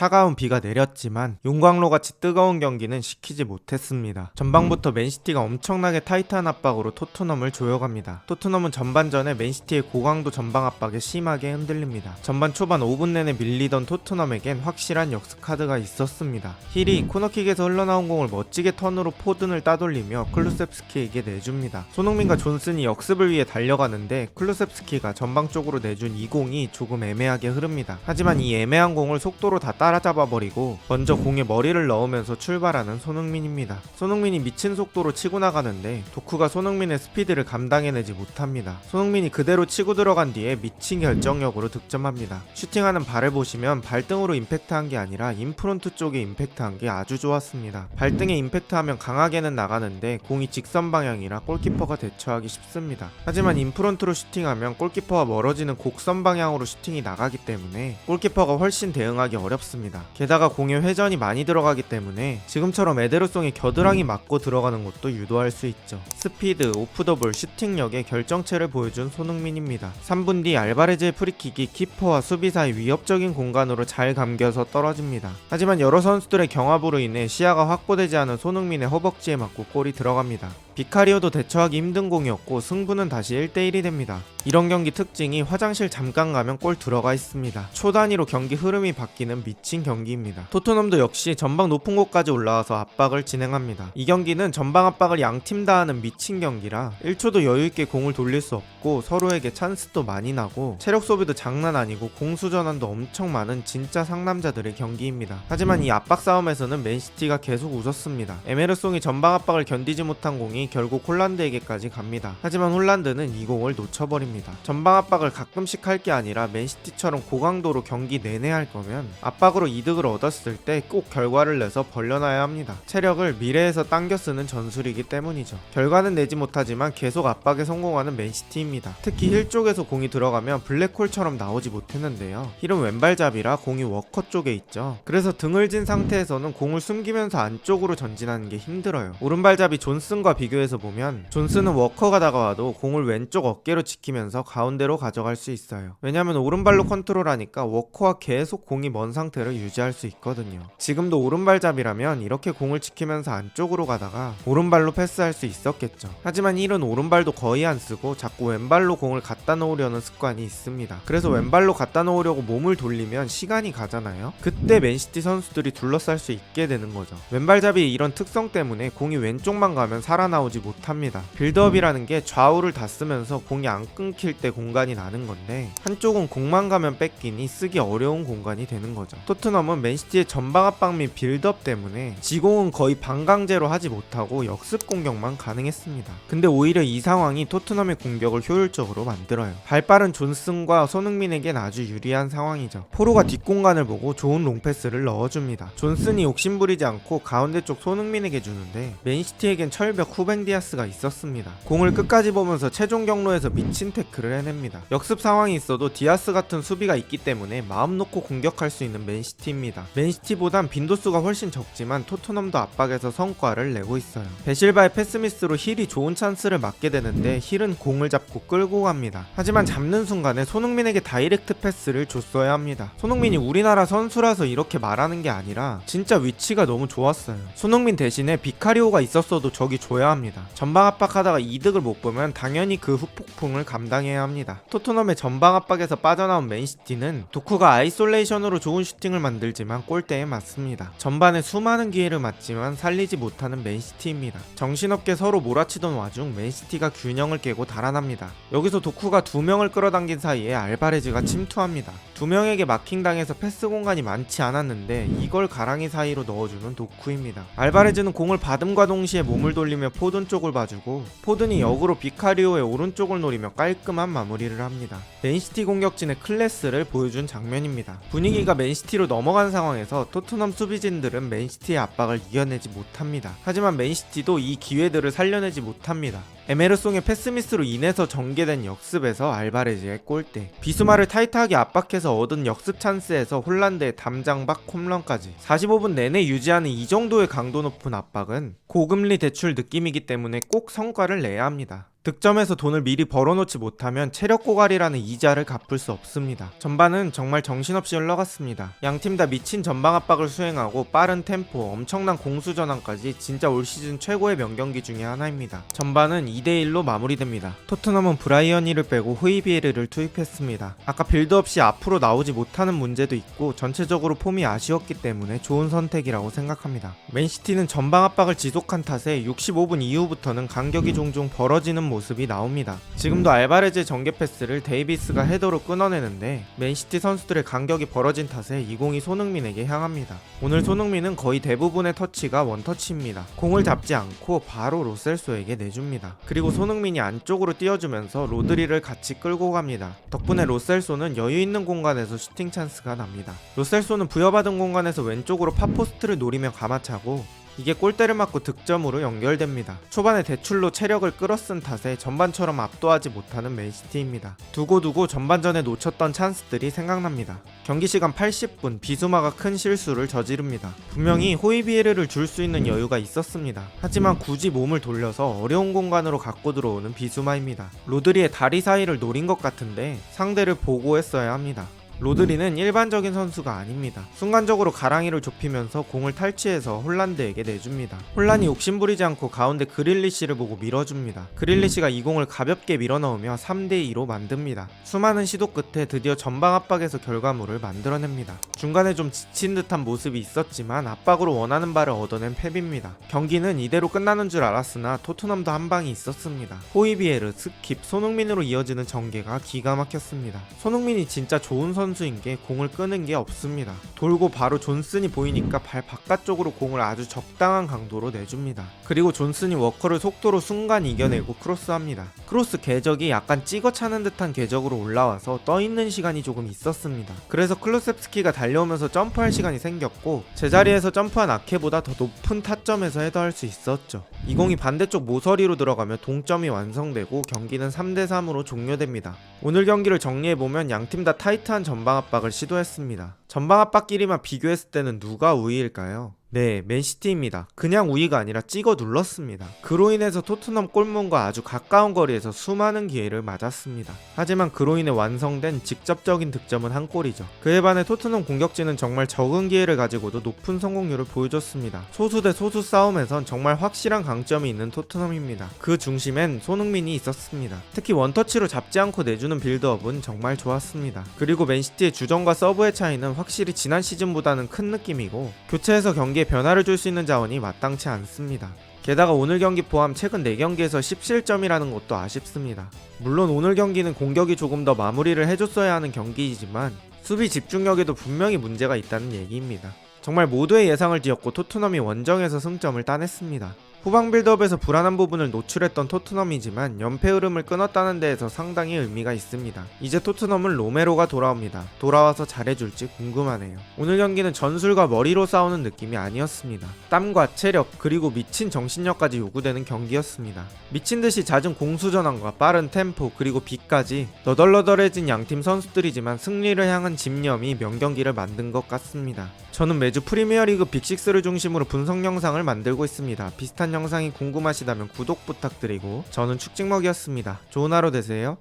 차가운 비가 내렸지만 용광로같이 뜨거운 경기는 식히지 못했습니다. 전방부터 맨시티가 엄청나게 타이트한 압박으로 토트넘을 조여갑니다. 토트넘은 전반전에 맨시티의 고강도 전방 압박에 심하게 흔들립니다. 전반 초반 5분 내내 밀리던 토트넘에겐 확실한 역습 카드가 있었습니다. 힐이 코너킥에서 흘러나온 공을 멋지게 턴으로 포든을 따돌리며 클루셉스키에게 내줍니다. 손흥민과 존슨이 역습을 위해 달려가는데 클루셉스키가 전방 쪽으로 내준 이 공이 조금 애매하게 흐릅니다. 하지만 이 애매한 공을 속도로 다 따라잡아버리고 먼저 공에 머리를 넣으면서 출발하는 손흥민입니다. 손흥민이 미친 속도로 치고 나가는데 도쿠가 손흥민의 스피드를 감당해내지 못합니다. 손흥민이 그대로 치고 들어간 뒤에 미친 결정력으로 득점합니다. 슈팅하는 발을 보시면 발등으로 임팩트한 게 아니라 인프론트 쪽에 임팩트한 게 아주 좋았습니다. 발등에 임팩트하면 강하게는 나가는데 공이 직선 방향이라 골키퍼가 대처하기 쉽습니다. 하지만 인프론트로 슈팅하면 골키퍼와 멀어지는 곡선 방향으로 슈팅이 나가기 때문에 골키퍼가 훨씬 대응하기 어렵습니다. 게다가 공에 회전이 많이 들어가기 때문에 지금처럼 에데르송이 겨드랑이 맞고 들어가는 것도 유도할 수 있죠. 스피드, 오프더볼, 슈팅력의 결정체를 보여준 손흥민입니다. 3분 뒤 알바레즈의 프리킥이 키퍼와 수비 사이 위협적인 공간으로 잘 감겨서 떨어집니다. 하지만 여러 선수들의 경합으로 인해 시야가 확보되지 않은 손흥민의 허벅지에 맞고 골이 들어갑니다. 비카리오도 대처하기 힘든 공이었고 승부는 다시 1대1이 됩니다. 이런 경기 특징이 화장실 잠깐 가면 골 들어가 있습니다. 초단위로 경기 흐름이 바뀌는 미친 경기입니다. 토트넘도 역시 전방 높은 곳까지 올라와서 압박을 진행합니다. 이 경기는 전방 압박을 양팀 다 하는 미친 경기라 1초도 여유있게 공을 돌릴 수 없고 서로에게 찬스도 많이 나고 체력 소비도 장난 아니고 공수 전환도 엄청 많은 진짜 상남자들의 경기입니다. 하지만 이 압박 싸움에서는 맨시티가 계속 웃었습니다. 에메르송이 전방 압박을 견디지 못한 공이 결국 홀란드에게까지 갑니다. 하지만 홀란드는 이 공을 놓쳐버립니다. 전방 압박을 가끔씩 할 게 아니라 맨시티처럼 고강도로 경기 내내 할 거면 압박으로 이득을 얻었을 때 꼭 결과를 내서 벌려놔야 합니다. 체력을 미래에서 당겨 쓰는 전술이기 때문이죠. 결과는 내지 못하지만 계속 압박에 성공하는 맨시티입니다. 특히 힐 쪽에서 공이 들어가면 블랙홀처럼 나오지 못했는데요. 힐은 왼발잡이라 공이 워커 쪽에 있죠. 그래서 등을 진 상태에서는 공을 숨기면서 안쪽으로 전진하는 게 힘들어요. 오른발잡이 존슨과 비교해서 보면 존슨은 워커가 다가와도 공을 왼쪽 어깨로 지키면서 가운데로 가져갈 수 있어요. 왜냐면 오른발로 컨트롤하니까 워커와 계속 공이 먼 상태를 유지할 수 있거든요. 지금도 오른발잡이라면 이렇게 공을 지키면서 안쪽으로 가다가 오른발로 패스할 수 있었겠죠. 하지만 힐은 오른발도 거의 안 쓰고 자꾸 왼발로 공을 갖다 놓으려는 습관이 있습니다. 그래서 왼발로 갖다 놓으려고 몸을 돌리면 시간이 가잖아요. 그때 맨시티 선수들이 둘러쌀 수 있게 되는 거죠. 왼발잡이의 이런 특성 때문에 공이 왼쪽만 가면 살아나오지 못합니다. 빌드업이라는 게 좌우를 다 쓰면서 공이 안 끊길 때 공간이 나는 건데 한쪽은 공만 가면 뺏기니 쓰기 어려운 공간이 되는 거죠. 토트넘은 맨시티의 전방 압박 및 빌드업 때문에 지공은 거의 반강제로 하지 못하고 역습 공격만 가능했습니다. 근데 오히려 이 상황이 토트넘의 공격을 효율적으로 만들어요. 발빠른 존슨과 손흥민에겐 아주 유리한 상황이죠. 포로가 뒷공간을 보고 좋은 롱패스를 넣어줍니다. 존슨이 욕심부리지 않고 가운데 쪽 손흥민에게 주는데 맨시티에겐 철벽 후벤 디아스가 있었습니다. 공을 끝까지 보면서 최종 경로에서 미친 태클을 해냅니다. 역습 상황이 있어도 디아스 같은 수비가 있기 때문에 마음 놓고 공격할 수 있는 맨시티입니다. 맨시티보단 빈도수가 훨씬 적지만 토트넘도 압박에서 성과를 내고 있어요. 베실바의 패스미스로 힐이 좋은 찬스를 맞게 되는데 힐은 공을 잡고 끌고 갑니다. 하지만 잡는 순간에 손흥민에게 다이렉트 패스를 줬어야 합니다. 손흥민이 우리나라 선수라서 이렇게 말하는 게 아니라 진짜 위치가 너무 좋았어요. 손흥민 대신에 비카리오가 있었어도 저기 줘야 합니다. 전방 압박하다가 이득을 못 보면 당연히 그 후폭풍을 감당해야 합니다. 토트넘의 전방 압박에서 빠져나온 맨시티는 도쿠가 아이솔레이션으로 좋은 슈팅을 만들지만 골대에 맞습니다. 전반에 수많은 기회를 맞지만 살리지 못하는 맨시티입니다. 정신없게 서로 몰아치던 와중 맨시티가 균형을 깨고 달아납니다. 여기서 도쿠가 2명을 끌어당긴 사이에 알바레즈가 침투합니다. 2명에게 마킹당해서 패스 공간이 많지 않았는데 이걸 가랑이 사이로 넣어주는 도쿠입니다. 알바레즈는 공을 받음과 동시에 몸을 돌리며 포든 쪽을 봐주고 포든이 역으로 비카리오의 오른쪽을 노리며 깔끔한 마무리를 합니다. 맨시티 공격진의 클래스를 보여준 장면입니다. 분위기가 맨시티로 넘어간 상황에서 토트넘 수비진들은 맨시티의 압박을 이겨내지 못합니다. 하지만 맨시티도 이 기회들을 살려내지 못합니다. 에메르송의 패스미스로 인해서 전개된 역습에서 알바레즈의 골대, 비수마를 타이트하게 압박해서 얻은 역습 찬스에서 홀란드의 담장박 홈런까지 45분 내내 유지하는 이 정도의 강도 높은 압박은 고금리 대출 느낌이기 때문에 꼭 성과를 내야 합니다. 득점해서 돈을 미리 벌어놓지 못하면 체력 고갈이라는 이자를 갚을 수 없습니다. 전반은 정말 정신없이 흘러갔습니다. 양팀 다 미친 전방 압박을 수행하고 빠른 템포, 엄청난 공수 전환까지 진짜 올 시즌 최고의 명경기 중에 하나입니다. 전반은 2대1로 마무리됩니다. 토트넘은 브라이언이를 빼고 호이비에르를 투입했습니다. 아까 빌드업 시 앞으로 나오지 못하는 문제도 있고 전체적으로 폼이 아쉬웠기 때문에 좋은 선택이라고 생각합니다. 맨시티는 전방 압박을 지속한 탓에 65분 이후부터는 간격이 종종 벌어지는 모습이 나옵니다. 지금도 알바레즈의 전개 패스를 데이비스가 헤더로 끊어내는데 맨시티 선수들의 간격이 벌어진 탓에 이 공이 손흥민에게 향합니다. 오늘 손흥민은 거의 대부분의 터치가 원터치입니다. 공을 잡지 않고 바로 로셀소에게 내줍니다. 그리고 손흥민이 안쪽으로 띄워주면서 로드리를 같이 끌고 갑니다. 덕분에 로셀소는 여유 있는 공간에서 슈팅 찬스가 납니다. 로셀소는 부여받은 공간에서 왼쪽으로 팝포스트를 노리며 감아차고 이게 골대를 맞고 득점으로 연결됩니다. 초반에 대출로 체력을 끌어쓴 탓에 전반처럼 압도하지 못하는 맨시티입니다. 두고두고 전반전에 놓쳤던 찬스들이 생각납니다. 경기 시간 80분 비수마가 큰 실수를 저지릅니다. 분명히 호이비에르를 줄 수 있는 여유가 있었습니다. 하지만 굳이 몸을 돌려서 어려운 공간으로 갖고 들어오는 비수마입니다. 로드리의 다리 사이를 노린 것 같은데 상대를 보고했어야 합니다. 로드리는 일반적인 선수가 아닙니다. 순간적으로 가랑이를 좁히면서 공을 탈취해서 홀란드에게 내줍니다. 홀란이 욕심부리지 않고 가운데 그릴리시를 보고 밀어줍니다. 그릴리시가 이 공을 가볍게 밀어넣으며 3대2로 만듭니다. 수많은 시도 끝에 드디어 전방 압박에서 결과물을 만들어냅니다. 중간에 좀 지친 듯한 모습이 있었지만 압박으로 원하는 바를 얻어낸 펩입니다. 경기는 이대로 끝나는 줄 알았으나 토트넘도 한 방이 있었습니다. 호이비에르, 스킵, 손흥민으로 이어지는 전개가 기가 막혔습니다. 손흥민이 진짜 좋은 선수인 게 공을 끄는 게 없습니다. 돌고 바로 존슨이 보이니까 발 바깥쪽으로 공을 아주 적당한 강도로 내줍니다. 그리고 존슨이 워커를 속도로 순간 이겨내고 크로스합니다. 크로스 궤적이 약간 찍어 차는 듯한 궤적으로 올라와서 떠있는 시간이 조금 있었습니다. 그래서 클루셉스키가 달려오면서 점프할 시간이 생겼고 제자리에서 점프한 아케보다 더 높은 타점에서 헤더할 수 있었죠. 이 공이 반대쪽 모서리로 들어가며 동점이 완성되고 경기는 3대3으로 종료됩니다. 오늘 경기를 정리해보면 양팀 다 타이트한 전방 압박을 시도했습니다. 전방 압박끼리만 비교했을 때는 누가 우위일까요? 네, 맨시티입니다. 그냥 우위가 아니라 찍어 눌렀습니다. 그로 인해서 토트넘 골문과 아주 가까운 거리에서 수많은 기회를 맞았습니다. 하지만 그로 인해 완성된 직접적인 득점은 한 골이죠. 그에 반해 토트넘 공격진은 정말 적은 기회를 가지고도 높은 성공률을 보여줬습니다. 소수 대 소수 싸움에선 정말 확실한 강점이 있는 토트넘입니다. 그 중심엔 손흥민이 있었습니다. 특히 원터치로 잡지 않고 내주는 빌드업은 정말 좋았습니다. 그리고 맨시티의 주전과 서브의 차이는 확실히 지난 시즌보다는 큰 느낌이고 교체해서 경기에 변화를 줄 수 있는 자원이 마땅치 않습니다. 게다가 오늘 경기 포함 최근 4경기에서 17점이라는 것도 아쉽습니다. 물론 오늘 경기는 공격이 조금 더 마무리를 해줬어야 하는 경기이지만 수비 집중력에도 분명히 문제가 있다는 얘기입니다. 정말 모두의 예상을 뒤엎고 토트넘이 원정에서 승점을 따냈습니다. 후방 빌드업에서 불안한 부분을 노출했던 토트넘이지만 연패 흐름을 끊었다는 데에서 상당히 의미가 있습니다. 이제 토트넘은 로메로가 돌아옵니다. 돌아와서 잘해줄지 궁금하네요. 오늘 경기는 전술과 머리로 싸우는 느낌이 아니었습니다. 땀과 체력 그리고 미친 정신력까지 요구되는 경기였습니다. 미친듯이 잦은 공수전환과 빠른 템포 그리고 비까지 너덜너덜해진 양팀 선수들이지만 승리를 향한 집념이 명경기를 만든 것 같습니다. 저는 매주 프리미어리그 빅6를 중심으로 분석 영상을 만들고 있습니다. 비슷한 영상이 궁금하시다면 구독 부탁드리고 저는 축직먹이었습니다. 좋은 하루 되세요.